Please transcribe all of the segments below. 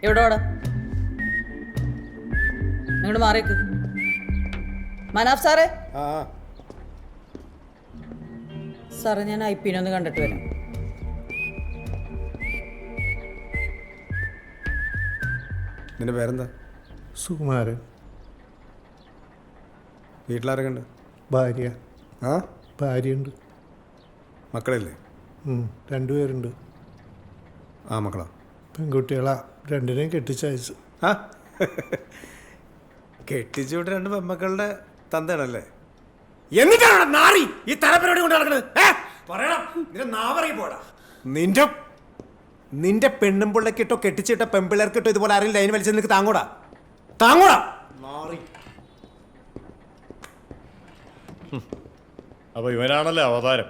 എവിടെ ഓടാ നിങ്ങോട്ട് മാറിയേക്ക്. മനാഫ് സാറേ. സാറേ ഞാൻ IP ഒന്ന് കണ്ടിട്ട് വരാം. നിന്റെ പേരെന്താ? സുകുമാരൻ. വീട്ടിലാരൊക്കെ ഉണ്ട്? ഭാര്യ. ഭാര്യയുണ്ട്. മക്കളില്ലേ? 2 പേരുണ്ട്. മക്കളാ? പെൺകുട്ടികളാ. 2നെയും കെട്ടിച്ചയച്ചു. കെട്ടിച്ചു വിട്ട് 2 പെൺമക്കളുടെ തന്തയാണല്ലേ? എന്നിട്ടാണ് നാറി ഈ തലപരിപാടി കൊണ്ട് നടക്കുന്നത്? നിന്റെ പെണ്ണും പിള്ളക്കിട്ടോ കെട്ടിച്ചിട്ടോ പെൺപിള്ളേർക്കിട്ടോ ഇതുപോലെ ആരെങ്കിലും ലൈൻ വലിച്ചത് നിനക്ക് താങ്ങൂടാ? നാറി. അപ്പൊ ഇവനാണല്ലേ അവതാരം?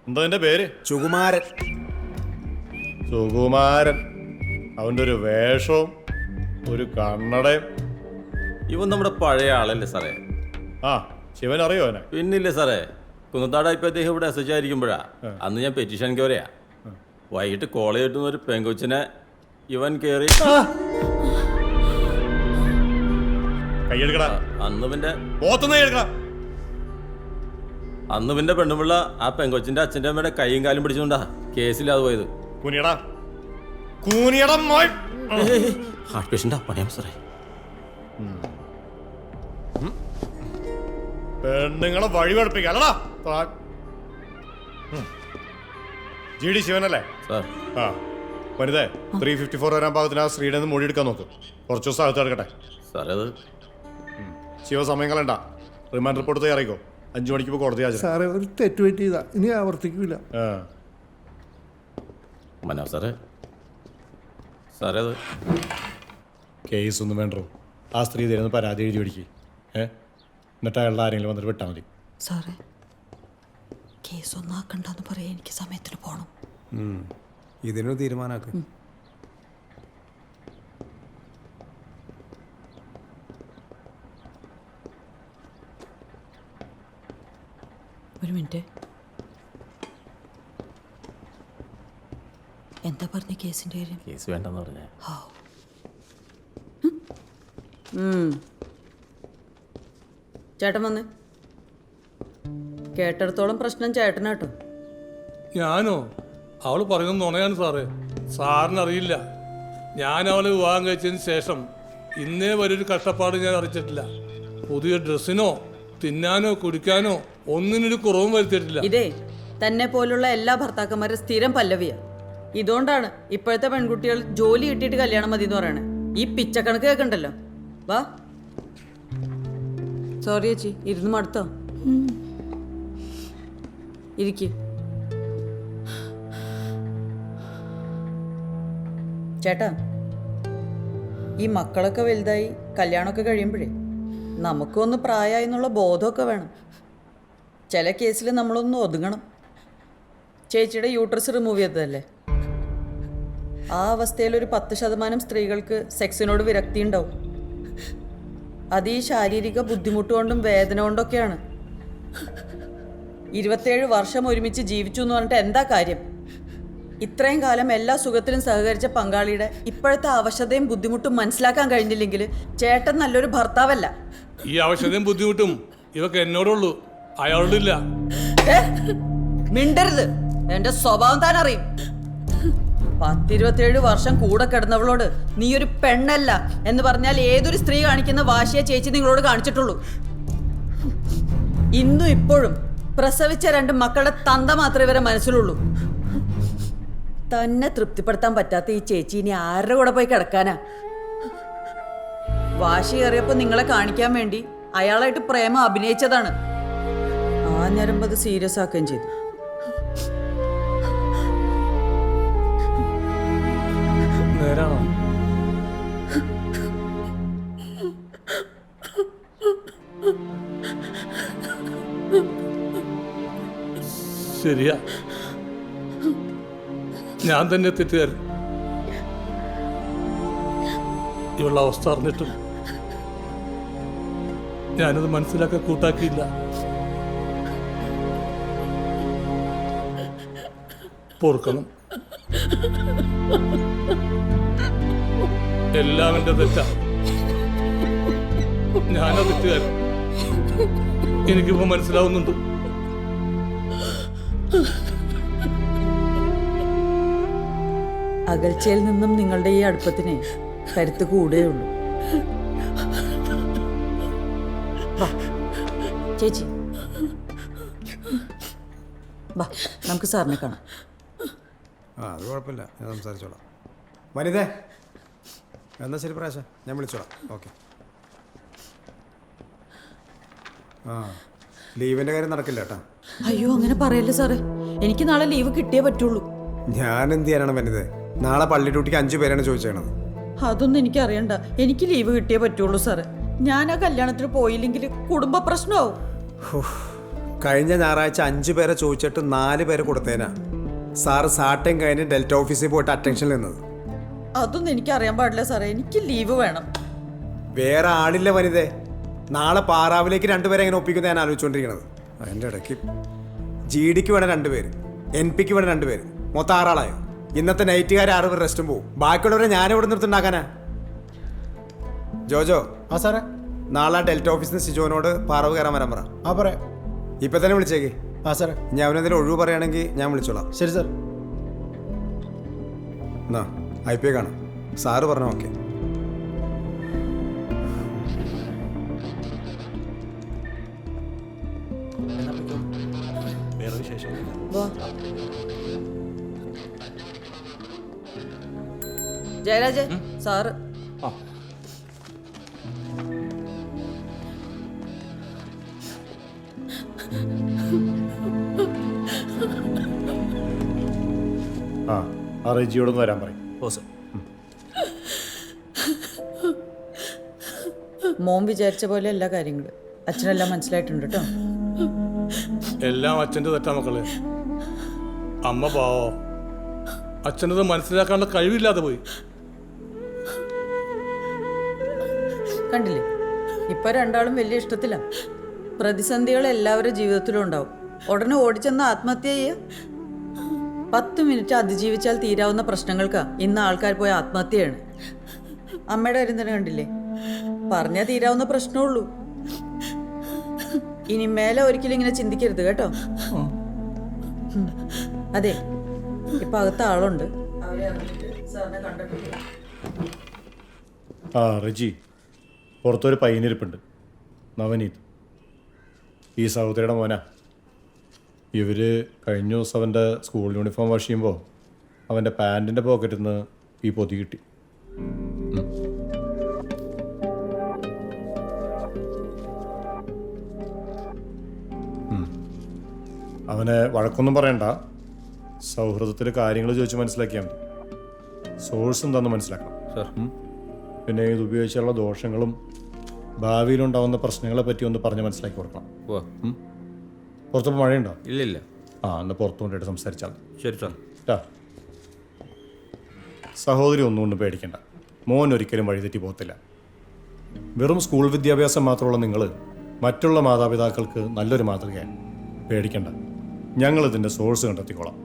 എന്താ നിന്റെ പേര്? സുകുമാരൻ. സുകുമാരൻ. അവൻ്റെ ഒരു വേഷവും ഒരു കണ്ണടയും. ഇവൻ നമ്മുടെ പഴയ ആളല്ലേ സാറേ? ശിവൻ അറിയോ അവനെ? പിന്നില്ലേ സാറേ, കുന്നത്താട് ഇപ്പം അദ്ദേഹം ഇവിടെ SH ആയിരിക്കുമ്പോഴാ അന്ന് ഞാൻ പെറ്റീഷൻ കയറിയാ. വൈകിട്ട് കോളേജ് കിട്ടുന്ന ഒരു പെങ്കൊച്ചിനെ ഇവൻ കയറി. കൈയെടുക്കടാ. അന്ന് പിന്നെ പെണ്ണുപിള്ള ആ പെങ്കൊച്ചിന്റെ അച്ഛൻ്റെ അമ്മയുടെ കൈയും കാലും പിടിച്ചുകൊണ്ടാ കേസില്ലാതെ പോയത്. ഹാർട്ട് പേഷ്യൻ്റാ, പണിയാം സാറേ. പെണ്ണുങ്ങളെ വഴി പഠിപ്പിക്കാലടാ. GD ശിവനല്ലേ sir? വനിതേ 354 വരാൻ പാകത്തിന് ആ സ്ത്രീയുടെ നിന്ന് മൊഴിയെടുക്കാൻ നോക്ക്. കുറച്ച് ദിവസം അകത്ത് കിടക്കട്ടെ സാറേ. അത് ശിവ സമയം കളയണ്ട. Remand report തയ്യാറായിക്കോ. 5 മണിക്ക് ഇപ്പോൾ കോടതി ഹാജരാ. സാറേ ഒരു തെറ്റുപറ്റി ചെയ്താ ഇനി ആവർത്തിക്കൂല. മനാഫ് സാറേ, സാറേ അത് കേസ് ഒന്നും വേണ്ടോ. ആ സ്ത്രീ തരുന്ന പരാതി എഴുതി പിടിക്കുക. എന്നിട്ട് അയാളുടെ ആരെങ്കിലും വന്നിട്ട് വിട്ടാൽ മതി. സാറേ കേസ് ഒന്നാക്കണ്ടെന്ന് പറയാൻ എനിക്ക് സമയത്തിന് പോകണം. ഇതിനൊരു തീരുമാനമാക്ക്. ഒരു മിനിറ്റ്. എന്താ പറഞ്ഞ കേസിന്റെ കാര്യം? കേസ് വേണ്ടെന്ന് പറഞ്ഞേ. ചേട്ടൻ വന്ന് കേട്ടിടത്തോളം പ്രശ്നം ചേട്ടനാട്ടോ. ഞാനോ? അവള് പറയുന്നത് നുണയാണ് സാറേ. സാറിനറിയില്ല, ഞാൻ അവളെ വിവാഹം കഴിച്ചതിന് ശേഷം ഇന്നേ വരെയൊരു കഷ്ടപ്പാട് ഞാൻ അറിയിച്ചിട്ടില്ല. പുതിയ ഡ്രസ്സിനോ തിന്നാനോ കുടിക്കാനോ ഒന്നിനൊരു കുറവും വരുത്തിയിട്ടില്ല. ഇതേ തന്നെ പോലുള്ള എല്ലാ ഭർത്താക്കന്മാരും സ്ഥിരം പല്ലവിയാ. ഇതുകൊണ്ടാണ് ഇപ്പോഴത്തെ പെൺകുട്ടികൾ ജോലി കിട്ടിയിട്ട് കല്യാണം മതി എന്ന് പറയണേ. ഈ പിച്ചക്കണക്ക് കേൾക്കണ്ടല്ലോ. വാ. സോറി ചേച്ചി, ഇരുന്ന് മടുത്തോ? ഇരിക്ക്. ചേട്ടാ, ഈ മക്കളൊക്കെ വലുതായി കല്യാണമൊക്കെ കഴിയുമ്പോഴേ നമുക്കൊന്ന് പ്രായമായി എന്നുള്ള ബോധമൊക്കെ വേണം. ചില കേസിൽ നമ്മളൊന്ന് ഒതുങ്ങണം. ചേച്ചിയുടെ യൂട്രസ് റിമൂവ് ചെയ്തതല്ലേ? ആ അവസ്ഥയിൽ ഒരു 10% സ്ത്രീകൾക്ക് സെക്സിനോട് വിരക്തി ഉണ്ടാവും. അത് ഈ ശാരീരിക ബുദ്ധിമുട്ട് കൊണ്ടും വേദന കൊണ്ടൊക്കെയാണ്. 27 വർഷം ഒരുമിച്ച് ജീവിച്ചു എന്ന് പറഞ്ഞിട്ട് എന്താ കാര്യം? ഇത്രയും കാലം എല്ലാ സുഖത്തിലും സഹകരിച്ച പങ്കാളിയുടെ ഇപ്പോഴത്തെ അവശതയും ബുദ്ധിമുട്ടും മനസ്സിലാക്കാൻ കഴിഞ്ഞില്ലെങ്കിൽ ചേട്ടൻ നല്ലൊരു ഭർത്താവല്ല. ഈ അവശതയും ബുദ്ധിമുട്ടും ഇവക്ക് എന്നോടുള്ളൂ, അയാളോടില്ല. മിണ്ടരുത്, എന്റെ സ്വഭാവം താൻ അറിയും. 10-27 വർഷം കൂടെ കിടന്നവളോട് നീ ഒരു പെണ്ണല്ല എന്ന് പറഞ്ഞാൽ ഏതൊരു സ്ത്രീ കാണിക്കുന്ന വാശിയെ ചേച്ചി നിങ്ങളോട് കാണിച്ചിട്ടുള്ളൂ. ഇന്നും ഇപ്പോഴും പ്രസവിച്ച 2 മക്കളുടെ തന്ത മാത്രമേ ഇവരെ മനസ്സിലുള്ളൂ. തന്നെ തൃപ്തിപ്പെടുത്താൻ പറ്റാത്ത ഈ ചേച്ചി ഇനി ആരുടെ കൂടെ പോയി കിടക്കാനാ? വാശി കയറിയപ്പോ നിങ്ങളെ കാണിക്കാൻ വേണ്ടി അയാളായിട്ട് പ്രേമം അഭിനയിച്ചതാണ്. ആ ഞരമ്പ് അത് സീരിയസ് ആക്കുകയും ചെയ്തു. നേരാണോ? ശരിയാ, ഞാൻ തന്നെ തെറ്റുകാരൻ. ഇവളുടെ അവസ്ഥ അറിഞ്ഞിട്ടും ഞാനത് മനസ്സിലാക്കാൻ കൂട്ടാക്കിയില്ല. പൊറുക്കണം. എല്ലാം എൻ്റെ തെറ്റാ. ഞാനാ തെറ്റുകാരൻ. എനിക്കിപ്പോ മനസ്സിലാവുന്നുണ്ട്. അകൽച്ചയിൽ നിന്നും നിങ്ങളുടെ ഈ അടുപ്പത്തിന് കരുത്ത് കൂടുകയുള്ളൂ. വാ ചേച്ചി, വാ നമുക്ക് സാറിനെ കാണാം. ആ അത് കുഴപ്പമില്ല, ഞാൻ സംസാരിച്ചോളാം. വനിതേ, എന്നാൽ ശരി പ്രാശ, ഞാൻ വിളിച്ചോളാം. ഓക്കെ. ആ ലീവിൻ്റെ കാര്യം നടക്കില്ല കേട്ടോ. അയ്യോ അങ്ങനെ പറയല്ലേ സാറേ, എനിക്ക് നാളെ ലീവ് കിട്ടിയേ പറ്റുള്ളൂ. ഞാൻ എന്ത് ചെയ്യാനാണ് വനിതേ? നാളെ പള്ളി ഡ്യൂട്ടിക്ക് 5 പേരാണ് ചോദിച്ചത്. അതൊന്നും എനിക്ക് അറിയണ്ട, എനിക്ക് ലീവ് കിട്ടിയേ പറ്റുള്ളൂ സാറേ. ഞാൻ ആ കല്യാണത്തിന് പോയില്ലെങ്കിൽ കുടുംബ പ്രശ്നമാവും. കഴിഞ്ഞ ഞായറാഴ്ച 5 പേരെ ചോദിച്ചിട്ട് 4 പേരെ കൊടുത്തേനാ സാറ് സാട്ടയും കഴിഞ്ഞ് ഡെൽറ്റ ഓഫീസിൽ പോയിട്ട് അറ്റൻഷനിൽ നിന്നത്. അതൊന്നും എനിക്ക് അറിയാൻ പാടില്ല സാറേ, എനിക്ക് ലീവ് വേണം. വേറെ ആളില്ല വനിതേ. നാളെ പാറാവിലേക്ക് 2 പേരെ എങ്ങനെ ഒപ്പിക്കുന്നത് ഞാൻ ആലോചിച്ചുകൊണ്ടിരിക്കണത്. അതിൻ്റെ ഇടയ്ക്ക് GDക്ക് വേണം 2 പേര്, NPക്ക് വേണം 2 പേര്, മൊത്തം 6 ആളായോ? ഇന്നത്തെ നൈറ്റുകാർ 6 പേർ റെസ്റ്റും പോവും. ബാക്കിയുള്ളവരെ ഞാനിവിടെ നിർത്തുണ്ടാക്കാനാ. ജോജോ, ആ സാറേ. നാളെ ഡെൽറ്റ ഓഫീസിൽ നിന്ന് സിജോനോട് പാറവ് കയറാൻ വരാൻ പറ. ആ പറയാം. ഇപ്പം തന്നെ വിളിച്ചേക്ക്. ആ സാറേ. ഞാൻ അവനെന്തെങ്കിലും ഒഴിവ് പറയുകയാണെങ്കിൽ ഞാൻ വിളിച്ചോളാം. ശരി സാർ. എന്നാ IPA കാണാം. സാറ് പറഞ്ഞു ഓക്കെ. വാ. ജയരാജേ, സാറ്. ആ റെജിയോടൊന്ന് വരാൻ പറയും. ഓ സർ. മോൻ വിചാരിച്ച പോലെ എല്ലാ കാര്യങ്ങളും അച്ഛനെല്ലാം മനസ്സിലായിട്ടുണ്ട് കേട്ടോ. എല്ലാം അച്ഛൻ്റെ തെറ്റാ മക്കളെ. അമ്മ പാവോ, അച്ഛനത് മനസ്സിലാക്കാനുള്ള കഴിവില്ലാതെ പോയി. കണ്ടില്ലേ, ഇപ്പൊ രണ്ടാളും വലിയ ഇഷ്ടത്തില്ല. പ്രതിസന്ധികൾ എല്ലാവരുടെ ജീവിതത്തിലും ഉണ്ടാവും. ഉടനെ ഓടിച്ചെന്ന് ആത്മഹത്യ ചെയ്യുക. 10 മിനിറ്റ് അതിജീവിച്ചാൽ തീരാവുന്ന പ്രശ്നങ്ങൾക്കാ ഇന്ന് ആൾക്കാർ പോയി ആത്മഹത്യയാണ്. അമ്മയുടെ കാര്യം തന്നെ കണ്ടില്ലേ, പറഞ്ഞാൽ തീരാവുന്ന പ്രശ്നമുള്ളൂ. ഇനി മേലെ ഒരിക്കലും ഇങ്ങനെ ചിന്തിക്കരുത് കേട്ടോ. അതെ, ഇപ്പൊ അകത്ത് ആളുണ്ട്. ആ റെജി, പുറത്തൊരു പയ്യനിരിപ്പുണ്ട്, നവനീത്. ഈ സഹോദരിയുടെ മോനാ. ഇവർ കഴിഞ്ഞ ദിവസം അവൻ്റെ സ്കൂൾ യൂണിഫോം വാഷ് ചെയ്യുമ്പോൾ അവൻ്റെ പാൻറ്റിൻ്റെ പോക്കറ്റിൽ നിന്ന് ഈ പൊതി കിട്ടി. അവനെ വഴക്കൊന്നും പറയണ്ട, സൗഹൃദത്തിൽ കാര്യങ്ങൾ ചോദിച്ച് മനസ്സിലാക്കിയാൽ മതി. സോഴ്സ് എന്താണെന്ന് മനസ്സിലാക്കണം സർ. പിന്നെ ഇത് ഉപയോഗിച്ചുള്ള ദോഷങ്ങളും ഭാവിയിലുണ്ടാവുന്ന പ്രശ്നങ്ങളെ പറ്റി ഒന്ന് പറഞ്ഞ് മനസ്സിലാക്കി കൊടുക്കണം. ഓ പുറത്തപ്പോൾ മഴയുണ്ടോ? ഇല്ലില്ല. ആ എന്നാൽ പുറത്തു കൊണ്ടിട്ട് സംസാരിച്ചാൽ മതി. ശരി സാർ. ട്ടാ. സഹോദരി ഒന്നുകൊണ്ടും പേടിക്കണ്ട, മോൻ ഒരിക്കലും വഴിതെറ്റി പോകത്തില്ല. വെറും സ്കൂൾ വിദ്യാഭ്യാസം മാത്രമുള്ള നിങ്ങൾ മറ്റുള്ള മാതാപിതാക്കൾക്ക് നല്ലൊരു മാതൃകയാണ്. പേടിക്കണ്ട, ഞങ്ങളിതിൻ്റെ സോഴ്സ് കണ്ടെത്തിക്കോളാം.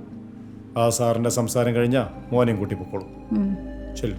ആ സാറിൻ്റെ സംസാരം കഴിഞ്ഞാൽ മോനെയും കൂട്ടി പൊക്കോളും. ശരി.